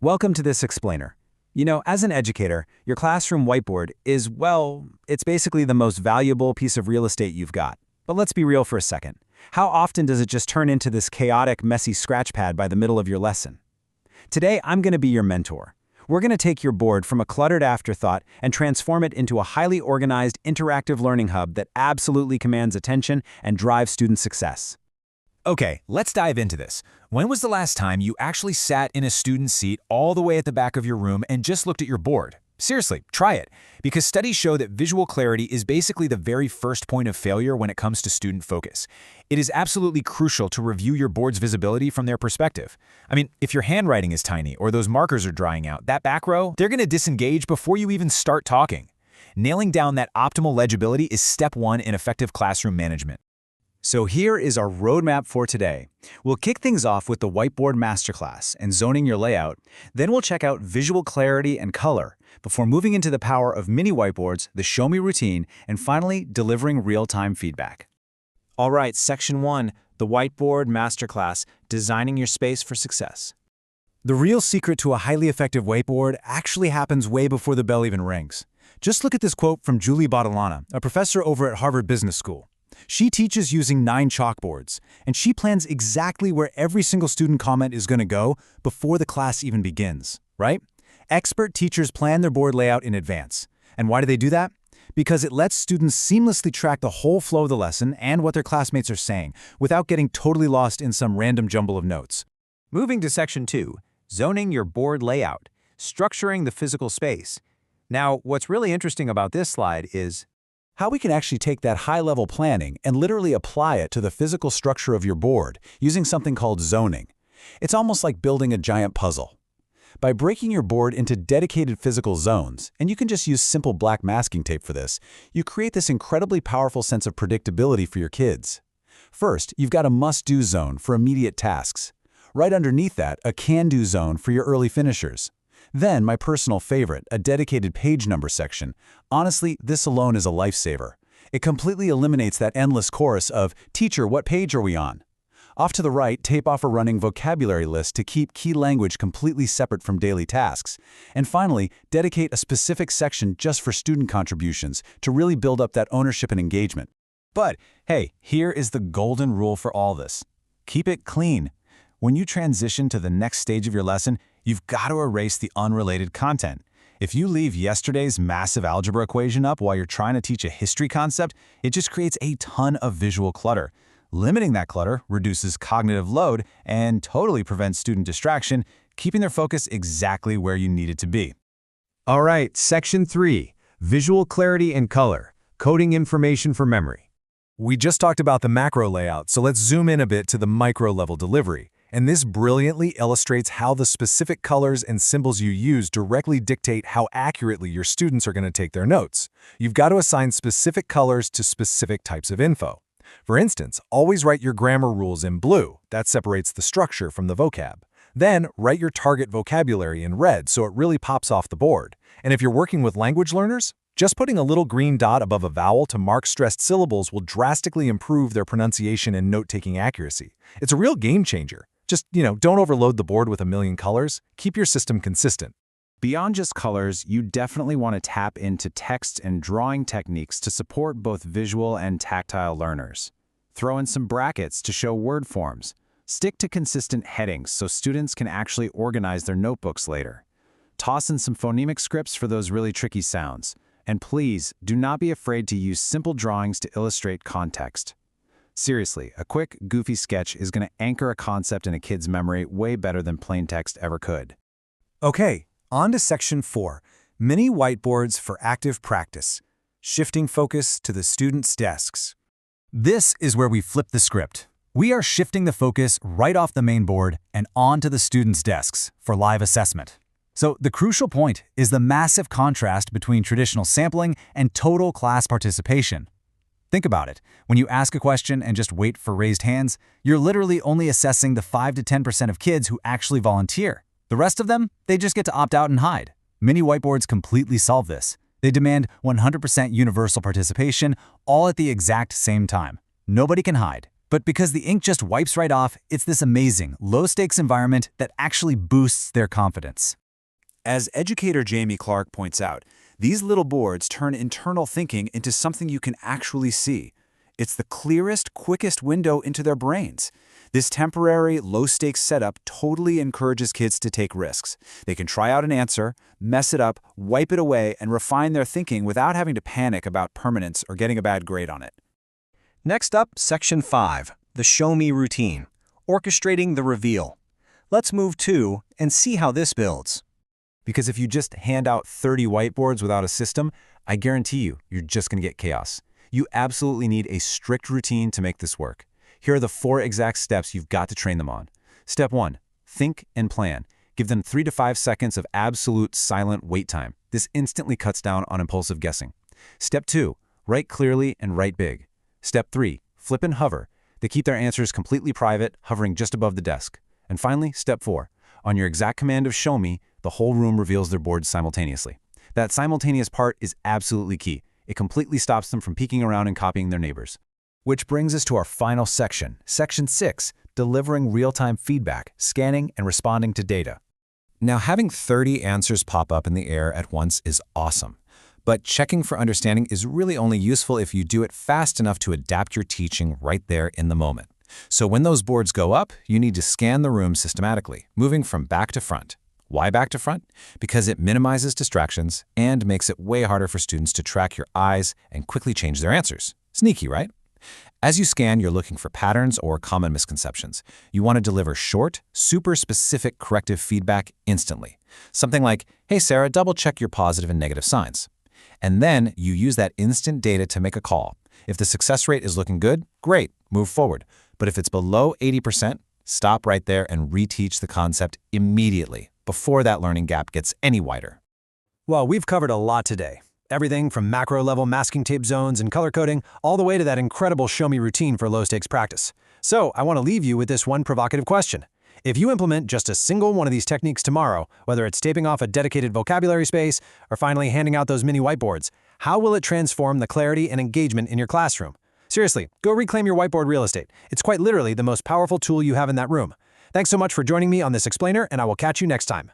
Welcome to this explainer. As an educator, your classroom whiteboard is, well, it's basically the most valuable piece of real estate you've got. But let's be real for a second. How often does it just turn into this chaotic, messy scratch pad by the middle of your lesson? Today, I'm going to be your mentor. We're going to take your board from a cluttered afterthought and transform it into a highly organized, interactive learning hub that absolutely commands attention and drives student success. Okay, let's dive into this. When was the last time you actually sat in a student seat all the way at the back of your room and just looked at your board? Seriously, try it, because studies show that visual clarity is basically the very first point of failure when it comes to student focus. It is absolutely crucial to review your board's visibility from their perspective. I mean, if your handwriting is tiny or those markers are drying out, that back row, they're going to disengage before you even start talking. Nailing down that optimal legibility is step one in effective classroom management. So here is our roadmap for today. We'll kick things off with the Whiteboard Masterclass and zoning your layout. Then we'll check out visual clarity and color before moving into the power of mini whiteboards, the Show Me routine, and finally delivering real-time feedback. All right, Section 1, the Whiteboard Masterclass, Designing Your Space for Success. The real secret to a highly effective whiteboard actually happens way before the bell even rings. Just look at this quote from Julie Bottolana, a professor over at Harvard Business School. She teaches using 9 chalkboards, and she plans exactly where every single student comment is going to go before the class even begins, right? Expert teachers plan their board layout in advance. And why do they do that? Because it lets students seamlessly track the whole flow of the lesson and what their classmates are saying, without getting totally lost in some random jumble of notes. Moving to Section 2, zoning your board layout, structuring the physical space. Now, what's really interesting about this slide is how we can actually take that high-level planning and literally apply it to the physical structure of your board using something called zoning. It's almost like building a giant puzzle. By breaking your board into dedicated physical zones, and you can just use simple black masking tape for this, you create this incredibly powerful sense of predictability for your kids. First, you've got a must-do zone for immediate tasks. Right underneath that, a can-do zone for your early finishers. Then, my personal favorite, a dedicated page number section. Honestly, this alone is a lifesaver. It completely eliminates that endless chorus of, "Teacher, what page are we on?" Off to the right, tape off a running vocabulary list to keep key language completely separate from daily tasks. And finally, dedicate a specific section just for student contributions to really build up that ownership and engagement. But, hey, here is the golden rule for all this. Keep it clean. When you transition to the next stage of your lesson, you've got to erase the unrelated content. If you leave yesterday's massive algebra equation up while you're trying to teach a history concept, it just creates a ton of visual clutter. Limiting that clutter reduces cognitive load and totally prevents student distraction, keeping their focus exactly where you need it to be. All right, Section 3, Visual Clarity and Color, Coding Information for Memory. We just talked about the macro layout, so let's zoom in a bit to the micro-level delivery. And this brilliantly illustrates how the specific colors and symbols you use directly dictate how accurately your students are going to take their notes. You've got to assign specific colors to specific types of info. For instance, always write your grammar rules in blue. That separates the structure from the vocab. Then, write your target vocabulary in red so it really pops off the board. And if you're working with language learners, just putting a little green dot above a vowel to mark stressed syllables will drastically improve their pronunciation and note-taking accuracy. It's a real game changer. Just, don't overload the board with a million colors. Keep your system consistent. Beyond just colors, you definitely want to tap into text and drawing techniques to support both visual and tactile learners. Throw in some brackets to show word forms. Stick to consistent headings so students can actually organize their notebooks later. Toss in some phonemic scripts for those really tricky sounds. And please, do not be afraid to use simple drawings to illustrate context. Seriously, a quick, goofy sketch is going to anchor a concept in a kid's memory way better than plain text ever could. Okay, on to Section 4, Mini Whiteboards for Active Practice, Shifting Focus to the Students' Desks. This is where we flip the script. We are shifting the focus right off the main board and onto the students' desks for live assessment. So the crucial point is the massive contrast between traditional sampling and total class participation. Think about it. When you ask a question and just wait for raised hands, you're literally only assessing the 5 to 10% of kids who actually volunteer. The rest of them, they just get to opt out and hide. Mini whiteboards completely solve this. They demand 100% universal participation, all at the exact same time. Nobody can hide. But because the ink just wipes right off, it's this amazing, low-stakes environment that actually boosts their confidence. As educator Jamie Clark points out, these little boards turn internal thinking into something you can actually see. It's the clearest, quickest window into their brains. This temporary, low-stakes setup totally encourages kids to take risks. They can try out an answer, mess it up, wipe it away, and refine their thinking without having to panic about permanence or getting a bad grade on it. Next up, Section 5, the Show Me routine, orchestrating the reveal. Let's move to and see how this builds. Because if you just hand out 30 whiteboards without a system, I guarantee you're just going to get chaos. You absolutely need a strict routine to make this work. Here are the 4 exact steps you've got to train them on. Step 1, think and plan. Give them 3 to 5 seconds of absolute silent wait time. This instantly cuts down on impulsive guessing. Step 2, write clearly and write big. Step 3, flip and hover. They keep their answers completely private, hovering just above the desk. And finally, Step 4, on your exact command of show me, the whole room reveals their boards simultaneously. That simultaneous part is absolutely key. It completely stops them from peeking around and copying their neighbors. Which brings us to our final section, Section 6, delivering real-time feedback, scanning and responding to data. Now, having 30 answers pop up in the air at once is awesome. But checking for understanding is really only useful if you do it fast enough to adapt your teaching right there in the moment. So when those boards go up, you need to scan the room systematically, moving from back to front. Why back to front? Because it minimizes distractions and makes it way harder for students to track your eyes and quickly change their answers. Sneaky, right? As you scan, you're looking for patterns or common misconceptions. You want to deliver short, super specific corrective feedback instantly. Something like, hey Sarah, double check your positive and negative signs. And then you use that instant data to make a call. If the success rate is looking good, great, move forward. But if it's below 80%, stop right there and reteach the concept immediately, before that learning gap gets any wider. Well, we've covered a lot today. Everything from macro-level masking tape zones and color coding, all the way to that incredible show me routine for low-stakes practice. So I want to leave you with this one provocative question. If you implement just a single one of these techniques tomorrow, whether it's taping off a dedicated vocabulary space or finally handing out those mini whiteboards, how will it transform the clarity and engagement in your classroom? Seriously, go reclaim your whiteboard real estate. It's quite literally the most powerful tool you have in that room. Thanks so much for joining me on this explainer, and I will catch you next time.